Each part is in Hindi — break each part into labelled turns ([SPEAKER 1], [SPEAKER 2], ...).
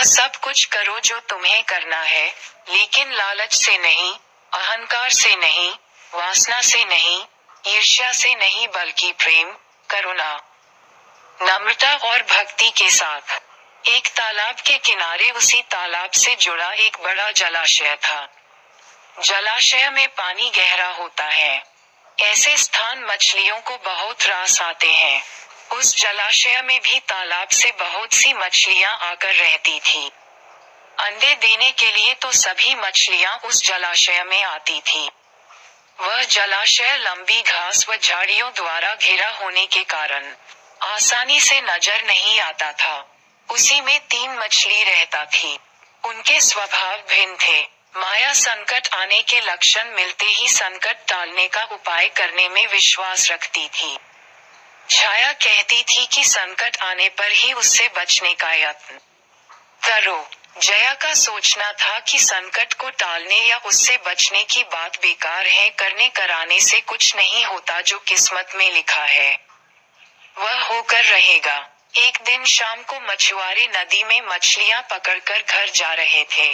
[SPEAKER 1] सब कुछ करो जो तुम्हें करना है, लेकिन लालच से नहीं, अहंकार से नहीं, वासना से नहीं, ईर्ष्या से नहीं, बल्कि प्रेम, करुणा, नम्रता और भक्ति के साथ। एक तालाब के किनारे उसी तालाब से जुड़ा एक बड़ा जलाशय था। जलाशय में पानी गहरा होता है। ऐसे स्थान मछलियों को बहुत रास आते हैं। उस जलाशय में भी तालाब से बहुत सी मछलियां आकर रहती थी। अंडे देने के लिए तो सभी मछलियां उस जलाशय में आती थी। वह जलाशय लंबी घास व झाड़ियों द्वारा घिरा होने के कारण आसानी से नजर नहीं आता था। उसी में 3 मछली रहता थी। उनके स्वभाव भिन्न थे। माया संकट आने के लक्षण मिलते ही संकट टालने का उपाय करने में विश्वास रखती थी। छाया कहती थी कि संकट आने पर ही उससे बचने का यत्न करो। जया का सोचना था कि संकट को टालने या उससे बचने की बात बेकार है, करने कराने से कुछ नहीं होता, जो किस्मत में लिखा है वह होकर रहेगा। एक दिन शाम को मछुआरे नदी में मछलियां पकड़कर घर जा रहे थे।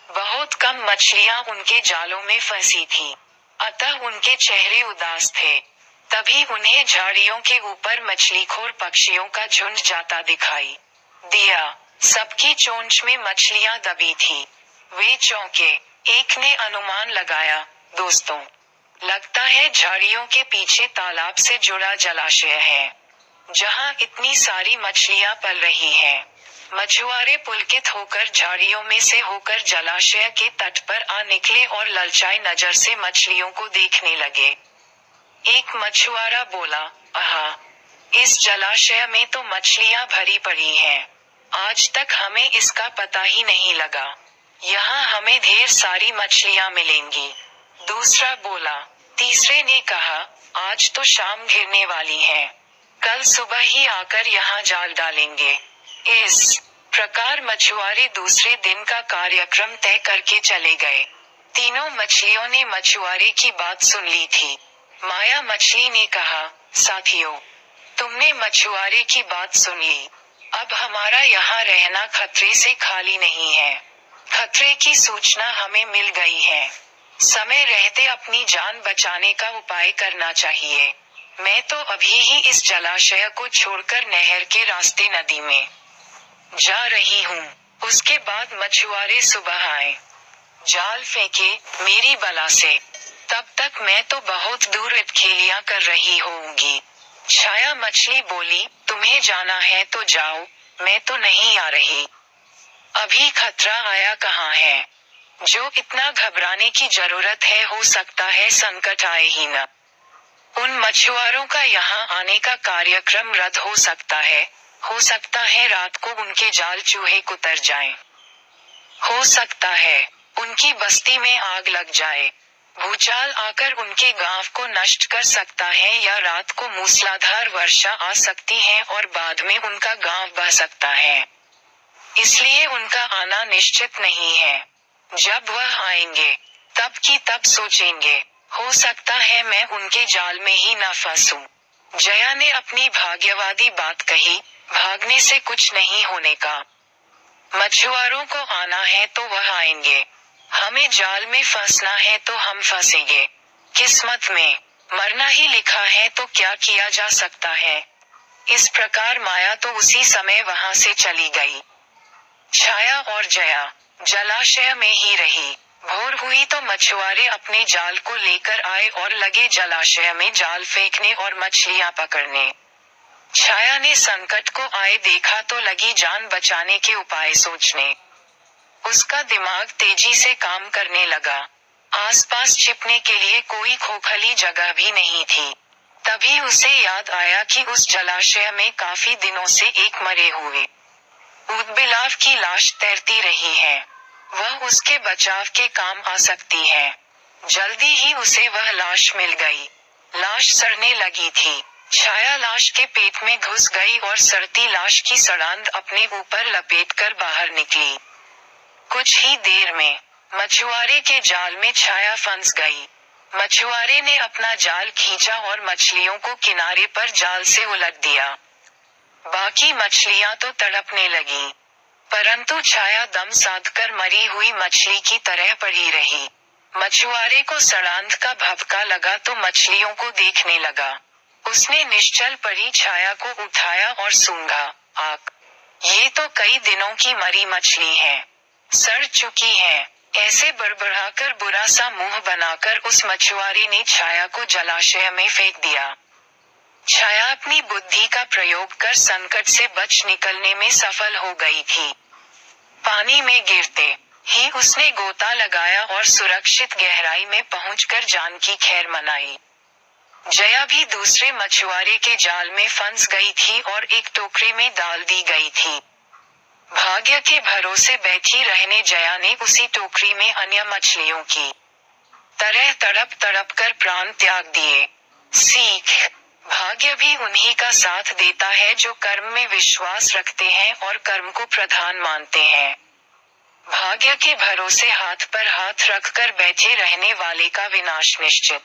[SPEAKER 1] बहुत कम मछलियां उनके जालों में फंसी थी, अतः उनके चेहरे उदास थे। तभी उन्हें झाड़ियों के ऊपर मछलीखोर पक्षियों का झुंड जाता दिखाई दिया। सबकी चोंच में मछलियां दबी थी। वे चौंके। एक ने अनुमान लगाया, दोस्तों, लगता है झाड़ियों के पीछे तालाब से जुड़ा जलाशय है, जहां इतनी सारी मछलियां पल रही हैं। मछुआरे पुलकित होकर झाड़ियों में से होकर जलाशय के तट पर आ निकले और ललचाई नजर से मछलियों को देखने लगे। एक मछुआरा बोला, आहा, इस जलाशय में तो मछलियां भरी पड़ी हैं। आज तक हमें इसका पता ही नहीं लगा। यहाँ हमें ढेर सारी मछलियां मिलेंगी। दूसरा बोला। तीसरे ने कहा, आज तो शाम घिरने वाली है, कल सुबह ही आकर यहाँ जाल डालेंगे। इस प्रकार मछुआरे दूसरे दिन का कार्यक्रम तय करके चले गए। तीनों मछलियों ने मछुआरे की बात सुन ली थी। माया मछली ने कहा, साथियों, तुमने मछुआरे की बात सुन ली। अब हमारा यहाँ रहना खतरे से खाली नहीं है। खतरे की सूचना हमें मिल गई है। समय रहते अपनी जान बचाने का उपाय करना चाहिए। मैं तो अभी ही इस जलाशय को छोड़कर नहर के रास्ते नदी में जा रही हूँ। उसके बाद मछुआरे सुबह आए, जाल फेंके मेरी बला से। तब तक मैं तो बहुत दूर अटखेलियां कर रही होऊंगी। छाया मछली बोली, तुम्हें जाना है तो जाओ, मैं तो नहीं आ रही। अभी खतरा आया कहाँ है। जो इतना घबराने की जरूरत है, हो सकता है संकट आए ही न। उन मछुआरों का यहाँ आने का कार्यक्रम रद्द हो सकता है रात को उनके जाल चूहे कुतर जाएं। हो सकता है उनकी बस्ती में आग लग जाए। भूचाल आकर उनके गांव को नष्ट कर सकता है, या रात को मूसलाधार वर्षा आ सकती है और बाद में उनका गांव बह सकता है। इसलिए उनका आना निश्चित नहीं है। जब वह आएंगे तब की तब सोचेंगे। हो सकता है मैं उनके जाल में ही न फंसूं। जया ने अपनी भाग्यवादी बात कही, भागने से कुछ नहीं होने का। मछुआरों को आना है तो वह आएंगे। हमें जाल में फंसना है तो हम फंसेंगे। किस्मत में मरना ही लिखा है तो क्या किया जा सकता है। इस प्रकार माया तो उसी समय वहां से चली गई। छाया और जया जलाशय में ही रही। भोर हुई तो मछुआरे अपने जाल को लेकर आए और लगे जलाशय में जाल फेंकने और मछलियां पकड़ने। छाया ने संकट को आए देखा तो लगी जान बचाने के उपाय सोचने। उसका दिमाग तेजी से काम करने लगा। आसपास छिपने के लिए कोई खोखली जगह भी नहीं थी। तभी उसे याद आया कि उस जलाशय में काफी दिनों से एक मरे हुए ऊदबिलाव की लाश तैरती रही है। वह उसके बचाव के काम आ सकती है। जल्दी ही उसे वह लाश मिल गई। लाश सड़ने लगी थी। छाया लाश के पेट में घुस गई और सड़ती लाश की सड़ांध अपने ऊपर लपेटकर बाहर निकली। कुछ ही देर में मछुआरे के जाल में छाया फंस गई। मछुआरे ने अपना जाल खींचा और मछलियों को किनारे पर जाल से उलट दिया। बाकी मछलियां तो तड़पने लगीं। परंतु छाया दम साधकर मरी हुई मछली की तरह पड़ी रही। मछुआरे को सड़ांध का भभका लगा तो मछलियों को देखने लगा। उसने निश्चल पड़ी छाया को उठाया और सूंघा। आक! ये तो कई दिनों की मरी मछली है। सड़ चुकी है। ऐसे बड़बड़ाकर बुरा सा मुंह बनाकर उस मछुआरे ने छाया को जलाशय में फेंक दिया। छाया अपनी बुद्धि का प्रयोग कर संकट से बच निकलने में सफल हो गई थी। पानी में गिरते ही उसने गोता लगाया और सुरक्षित गहराई में पहुंचकर जान की खैर मनाई। जया भी दूसरे मछुआरे के जाल में फंस गई थी और एक टोकरी में डाल दी गई थी। भाग्य के भरोसे बैठी रहने जया ने उसी टोकरी में अन्य मछलियों की तरह तड़प तड़प कर प्राण त्याग दिए। सीख: भाग्य भी उन्हीं का साथ देता है जो कर्म में विश्वास रखते हैं और कर्म को प्रधान मानते हैं। भाग्य के भरोसे हाथ पर हाथ रखकर बैठे रहने वाले का विनाश निश्चित।